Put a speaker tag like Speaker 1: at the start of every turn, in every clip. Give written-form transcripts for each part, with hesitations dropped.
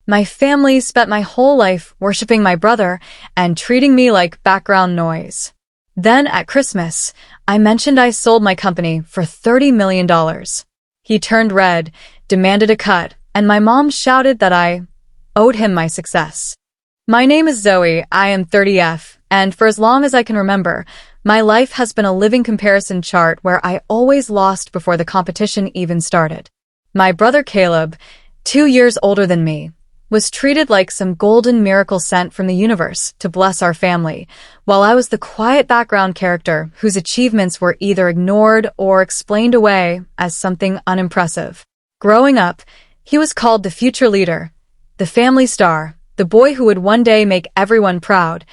Speaker 1: My family spent my whole life worshiping my brother and treating me like background noise. Then, at Christmas, I mentioned I sold my company for $30 million. He turned red, demanded a cut, and my mom shouted that I owed him my success. My name is Zoe, I am 30F, and for as long as I can remember, my life has been a living comparison chart where I always lost before the competition even started. My brother Caleb, 2 years older than me, was treated like some golden miracle sent from the universe to bless our family, while I was the quiet background character whose achievements were either ignored or explained away as something unimpressive. Growing up, he was called the future leader, the family star, the boy who would one day make everyone proud,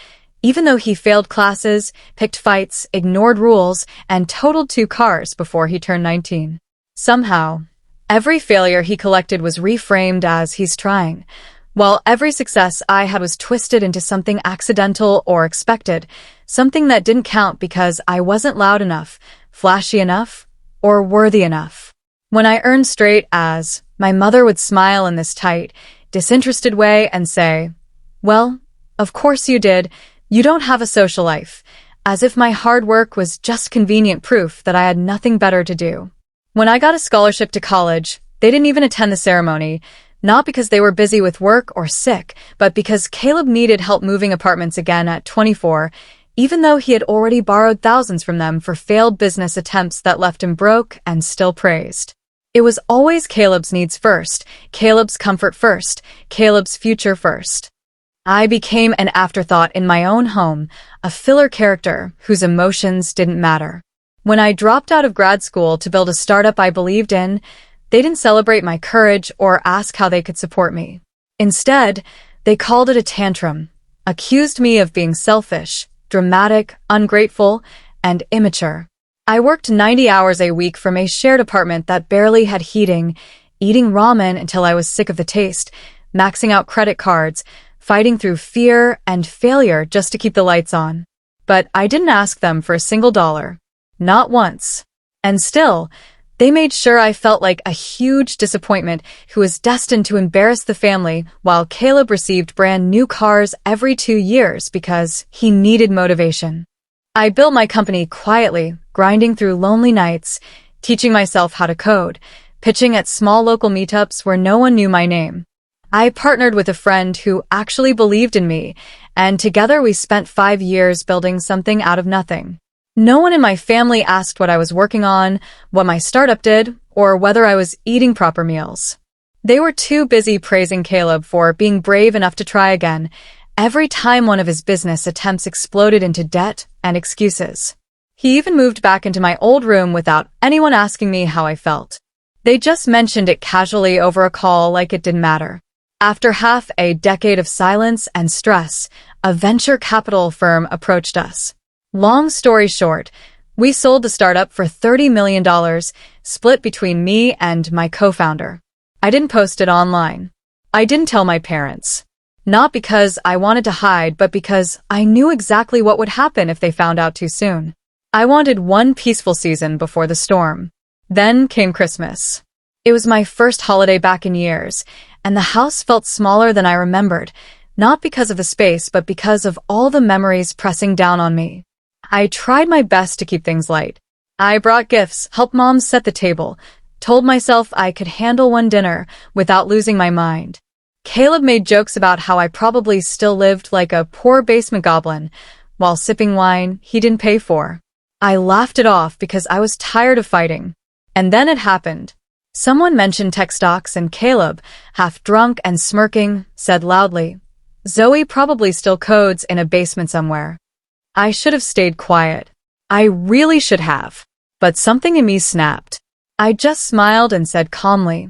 Speaker 1: even though he failed classes, picked fights, ignored rules, and totaled 2 cars before he turned 19. Somehow, every failure he collected was reframed as he's trying, while every success I had was twisted into something accidental or expected, something that didn't count because I wasn't loud enough, flashy enough, or worthy enough. When I earned straight A's, my mother would smile in this tight, disinterested way and say, "Well, of course you did. You don't have a social life," as if my hard work was just convenient proof that I had nothing better to do. When I got a scholarship to college, they didn't even attend the ceremony, not because they were busy with work or sick, but because Caleb needed help moving apartments again at 24, even though he had already borrowed thousands from them for failed business attempts that left him broke and still praised. It was always Caleb's needs first, Caleb's comfort first, Caleb's future first. I became an afterthought in my own home, a filler character whose emotions didn't matter. When I dropped out of grad school to build a startup I believed in, they didn't celebrate my courage or ask how they could support me. Instead, they called it a tantrum, accused me of being selfish, dramatic, ungrateful, and immature. I worked 90 hours a week from a shared apartment that barely had heating, eating ramen until I was sick of the taste, maxing out credit cards, fighting through fear and failure just to keep the lights on. But I didn't ask them for a single dollar. Not once. And still, they made sure I felt like a huge disappointment who was destined to embarrass the family, while Caleb received brand new cars every 2 years because he needed motivation. I built my company quietly, grinding through lonely nights, teaching myself how to code, pitching at small local meetups where no one knew my name. I partnered with a friend who actually believed in me, and together we spent 5 years building something out of nothing. No one in my family asked what I was working on, what my startup did, or whether I was eating proper meals. They were too busy praising Caleb for being brave enough to try again, every time one of his business attempts exploded into debt and excuses. He even moved back into my old room without anyone asking me how I felt. They just mentioned it casually over a call like it didn't matter. After half a decade of silence and stress, a venture capital firm approached us. Long story short, we sold the startup for $30 million, split between me and my co-founder. I didn't post it online. I didn't tell my parents. Not because I wanted to hide, but because I knew exactly what would happen if they found out too soon. I wanted one peaceful season before the storm. Then came Christmas. It was my first holiday back in years, and the house felt smaller than I remembered, not because of the space, but because of all the memories pressing down on me. I tried my best to keep things light. I brought gifts, helped mom set the table, told myself I could handle one dinner without losing my mind. Caleb made jokes about how I probably still lived like a poor basement goblin, while sipping wine he didn't pay for. I laughed it off because I was tired of fighting. And then it happened. Someone mentioned tech stocks, and Caleb, half drunk and smirking, said loudly, "Zoe probably still codes in a basement somewhere." I should have stayed quiet. I really should have. But something in me snapped. I just smiled and said calmly,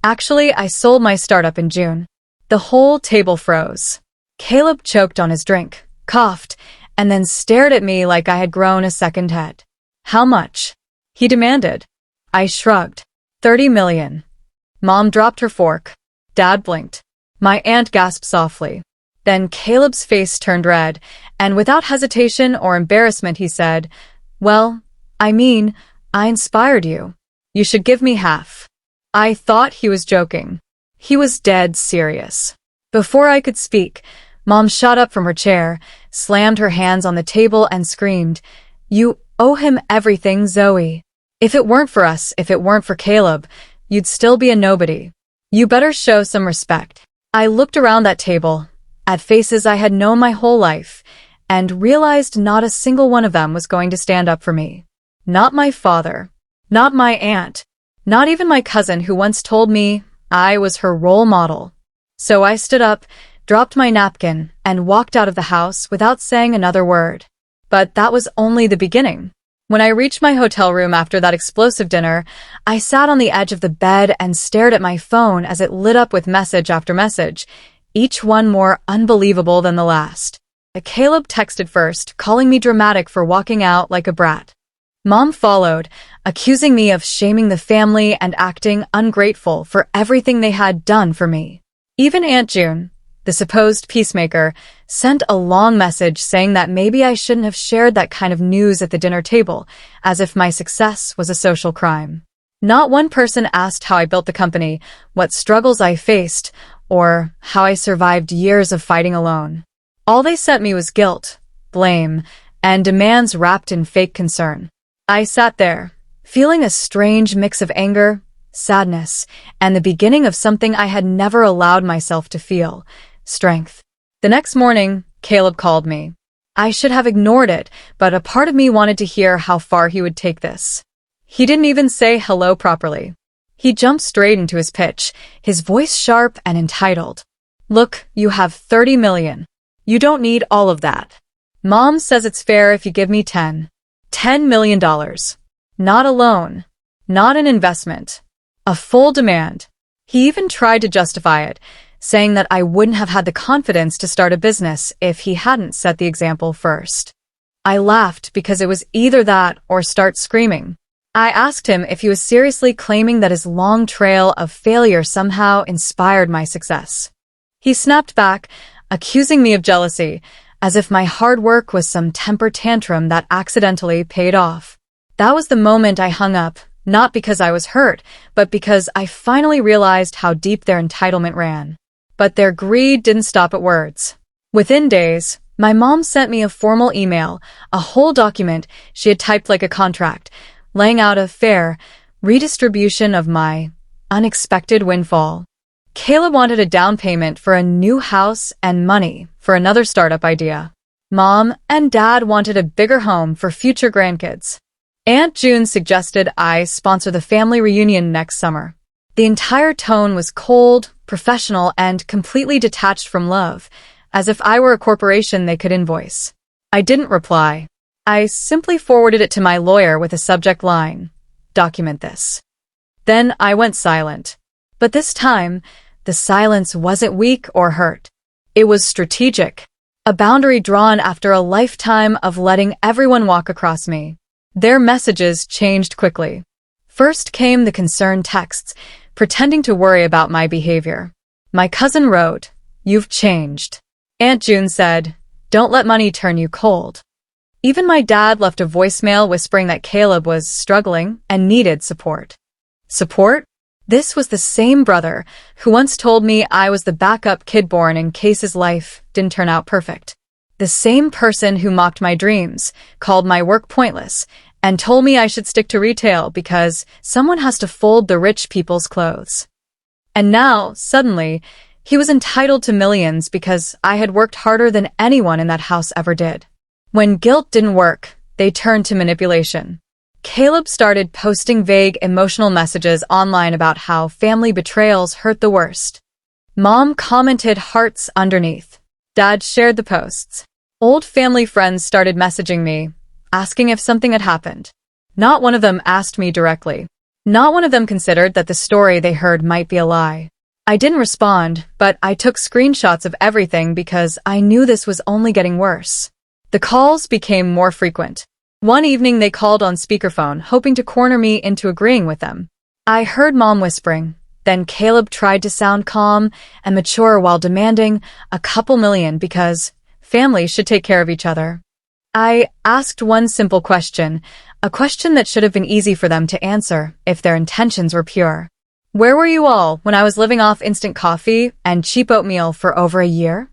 Speaker 1: "Actually, I sold my startup in June." The whole table froze. Caleb choked on his drink, coughed, and then stared at me like I had grown a second head. "How much?" he demanded. I shrugged. $30 million. Mom dropped her fork. Dad blinked. My aunt gasped softly. Then Caleb's face turned red, and without hesitation or embarrassment he said, "Well, I mean, I inspired you. You should give me half." I thought he was joking. He was dead serious. Before I could speak, Mom shot up from her chair, slammed her hands on the table and screamed, "You owe him everything, Zoe. If it weren't for us, if it weren't for Caleb, you'd still be a nobody. You better show some respect." I looked around that table, at faces I had known my whole life, and realized not a single one of them was going to stand up for me. Not my father, not my aunt, not even my cousin who once told me I was her role model. So I stood up, dropped my napkin, and walked out of the house without saying another word. But that was only the beginning. When I reached my hotel room after that explosive dinner, I sat on the edge of the bed and stared at my phone as it lit up with message after message, each one more unbelievable than the last. Caleb texted first, calling me dramatic for walking out like a brat. Mom followed, accusing me of shaming the family and acting ungrateful for everything they had done for me. Even Aunt June, the supposed peacemaker, sent a long message saying that maybe I shouldn't have shared that kind of news at the dinner table, as if my success was a social crime. Not one person asked how I built the company, what struggles I faced, or how I survived years of fighting alone. All they sent me was guilt, blame, and demands wrapped in fake concern. I sat there, feeling a strange mix of anger, sadness, and the beginning of something I had never allowed myself to feel, strength. The next morning, Caleb called me. I should have ignored it, but a part of me wanted to hear how far he would take this. He didn't even say hello properly. He jumped straight into his pitch, his voice sharp and entitled. "Look, you have 30 million. You don't need all of that. Mom says it's fair if you give me $10 million. Not a loan. Not an investment. A full demand." He even tried to justify it, saying that I wouldn't have had the confidence to start a business if he hadn't set the example first. I laughed because it was either that or start screaming. I asked him if he was seriously claiming that his long trail of failure somehow inspired my success. He snapped back, accusing me of jealousy, as if my hard work was some temper tantrum that accidentally paid off. That was the moment I hung up, not because I was hurt, but because I finally realized how deep their entitlement ran. But their greed didn't stop at words. Within days, my mom sent me a formal email, a whole document she had typed like a contract, laying out a fair redistribution of my unexpected windfall. Caleb wanted a down payment for a new house and money for another startup idea. Mom and Dad wanted a bigger home for future grandkids. Aunt June suggested I sponsor the family reunion next summer. The entire tone was cold, professional, and completely detached from love, as if I were a corporation they could invoice. I didn't reply. I simply forwarded it to my lawyer with a subject line, "Document this." Then I went silent. But this time, the silence wasn't weak or hurt. It was strategic, a boundary drawn after a lifetime of letting everyone walk across me. Their messages changed quickly. First came the concerned texts, pretending to worry about my behavior. My cousin wrote, "You've changed." Aunt June said, "Don't let money turn you cold." Even my dad left a voicemail whispering that Caleb was struggling and needed support. Support? This was the same brother who once told me I was the backup kid born in case his life didn't turn out perfect. The same person who mocked my dreams, called my work pointless, and told me I should stick to retail because someone has to fold the rich people's clothes. And now, suddenly, he was entitled to millions because I had worked harder than anyone in that house ever did. When guilt didn't work, they turned to manipulation. Caleb started posting vague emotional messages online about how family betrayals hurt the worst. Mom commented hearts underneath. Dad shared the posts. Old family friends started messaging me, asking if something had happened. Not one of them asked me directly. Not one of them considered that the story they heard might be a lie. I didn't respond, but I took screenshots of everything because I knew this was only getting worse. The calls became more frequent. One evening they called on speakerphone, hoping to corner me into agreeing with them. I heard Mom whispering. Then Caleb tried to sound calm and mature while demanding a couple million because families should take care of each other. I asked one simple question, a question that should have been easy for them to answer if their intentions were pure. Where were you all when I was living off instant coffee and cheap oatmeal for over a year?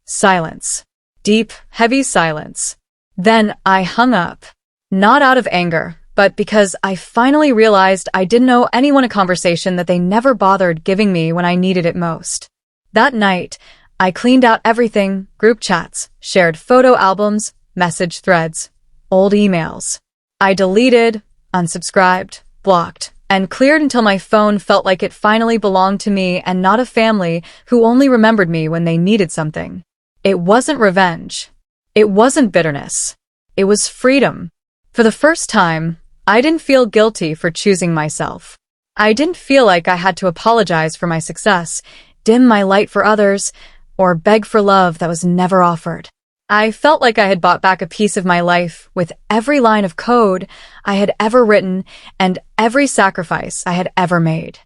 Speaker 1: Silence. Deep, heavy silence. Then I hung up. Not out of anger, but because I finally realized I didn't owe anyone a conversation that they never bothered giving me when I needed it most. That night, I cleaned out everything: group chats, shared photo albums, message threads, old emails. I deleted, unsubscribed, blocked, and cleared until my phone felt like it finally belonged to me and not a family who only remembered me when they needed something. It wasn't revenge. It wasn't bitterness. It was freedom. For the first time, I didn't feel guilty for choosing myself. I didn't feel like I had to apologize for my success, dim my light for others, or beg for love that was never offered. I felt like I had bought back a piece of my life with every line of code I had ever written and every sacrifice I had ever made.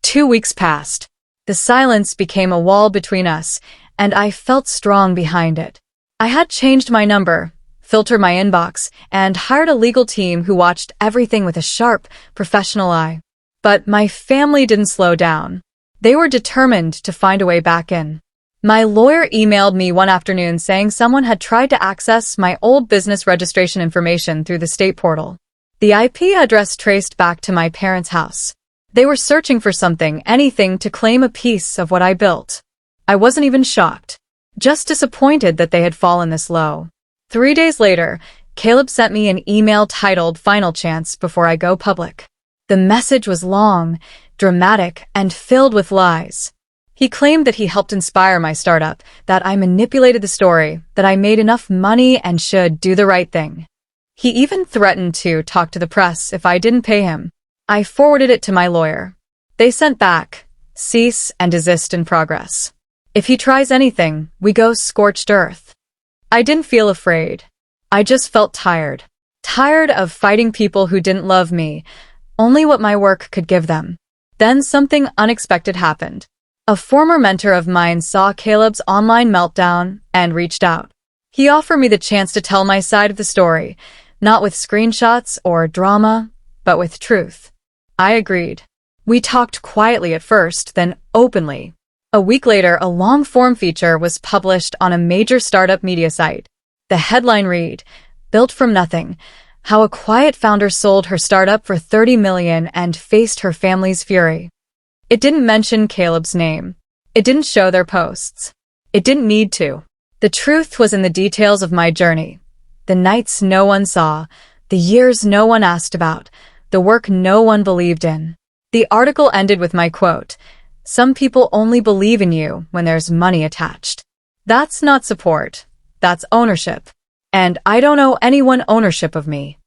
Speaker 1: 2 weeks passed. The silence became a wall between us, and I felt strong behind it. I had changed my number, filtered my inbox, and hired a legal team who watched everything with a sharp, professional eye. But my family didn't slow down. They were determined to find a way back in. My lawyer emailed me one afternoon saying someone had tried to access my old business registration information through the state portal. The IP address traced back to my parents' house. They were searching for something, anything, to claim a piece of what I built. I wasn't even shocked, just disappointed that they had fallen this low. 3 days later, Caleb sent me an email titled "Final Chance Before I Go Public." The message was long, dramatic, and filled with lies. He claimed that he helped inspire my startup, that I manipulated the story, that I made enough money and should do the right thing. He even threatened to talk to the press if I didn't pay him. I forwarded it to my lawyer. They sent back, "Cease and desist in progress. If he tries anything, we go scorched earth." I didn't feel afraid. I just felt tired. Tired of fighting people who didn't love me, only what my work could give them. Then something unexpected happened. A former mentor of mine saw Caleb's online meltdown and reached out. He offered me the chance to tell my side of the story, not with screenshots or drama, but with truth. I agreed. We talked quietly at first, then openly. A week later, a long-form feature was published on a major startup media site. The headline read, "Built from Nothing: How a Quiet Founder Sold Her Startup for $30 million and Faced Her Family's Fury." It didn't mention Caleb's name. It didn't show their posts. It didn't need to. The truth was in the details of my journey. The nights no one saw, the years no one asked about, the work no one believed in. The article ended with my quote, "Some people only believe in you when there's money attached." That's not support. That's ownership. And I don't owe anyone ownership of me.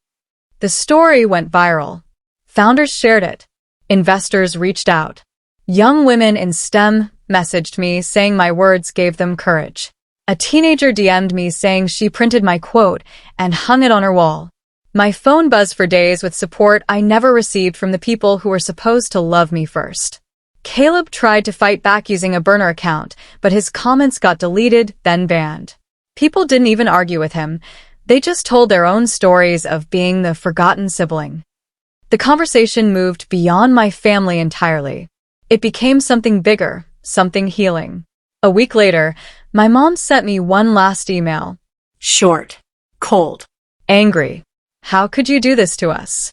Speaker 1: The story went viral. Founders shared it. Investors reached out. Young women in STEM messaged me saying my words gave them courage. A teenager DM'd me saying she printed my quote and hung it on her wall. My phone buzzed for days with support I never received from the people who were supposed to love me first. Caleb tried to fight back using a burner account, but his comments got deleted, then banned. People didn't even argue with him. They just told their own stories of being the forgotten sibling. The conversation moved beyond my family entirely. It became something bigger, something healing. A week later, my mom sent me one last email.
Speaker 2: Short, cold,
Speaker 1: Angry. How could you do this to us?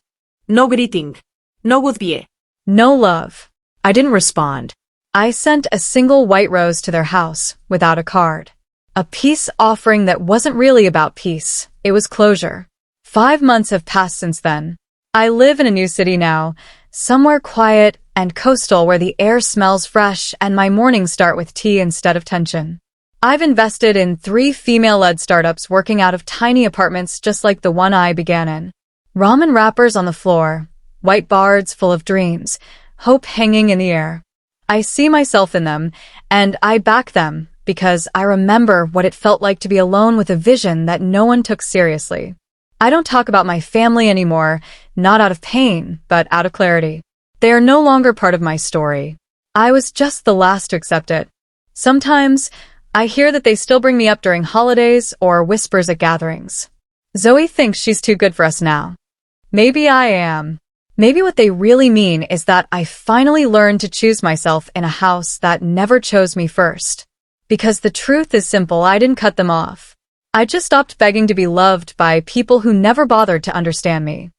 Speaker 2: no greeting, no goodbye.
Speaker 1: No love.
Speaker 2: I didn't respond.
Speaker 1: I sent a single white rose to their house without a card. A peace offering that wasn't really about peace. It was closure. 5 months have passed since then. I live in a new city now, somewhere quiet and coastal where the air smells fresh and my mornings start with tea instead of tension. I've invested in 3 female-led startups working out of tiny apartments just like the one I began in. Ramen wrappers on the floor, white bards full of dreams, hope hanging in the air. I see myself in them, and I back them because I remember what it felt like to be alone with a vision that no one took seriously. I don't talk about my family anymore, not out of pain, but out of clarity. They are no longer part of my story. I was just the last to accept it. Sometimes, I hear that they still bring me up during holidays or whispers at gatherings. Zoe thinks she's too good for us now. Maybe I am. Maybe what they really mean is that I finally learned to choose myself in a house that never chose me first. Because the truth is simple, I didn't cut them off. I just stopped begging to be loved by people who never bothered to understand me.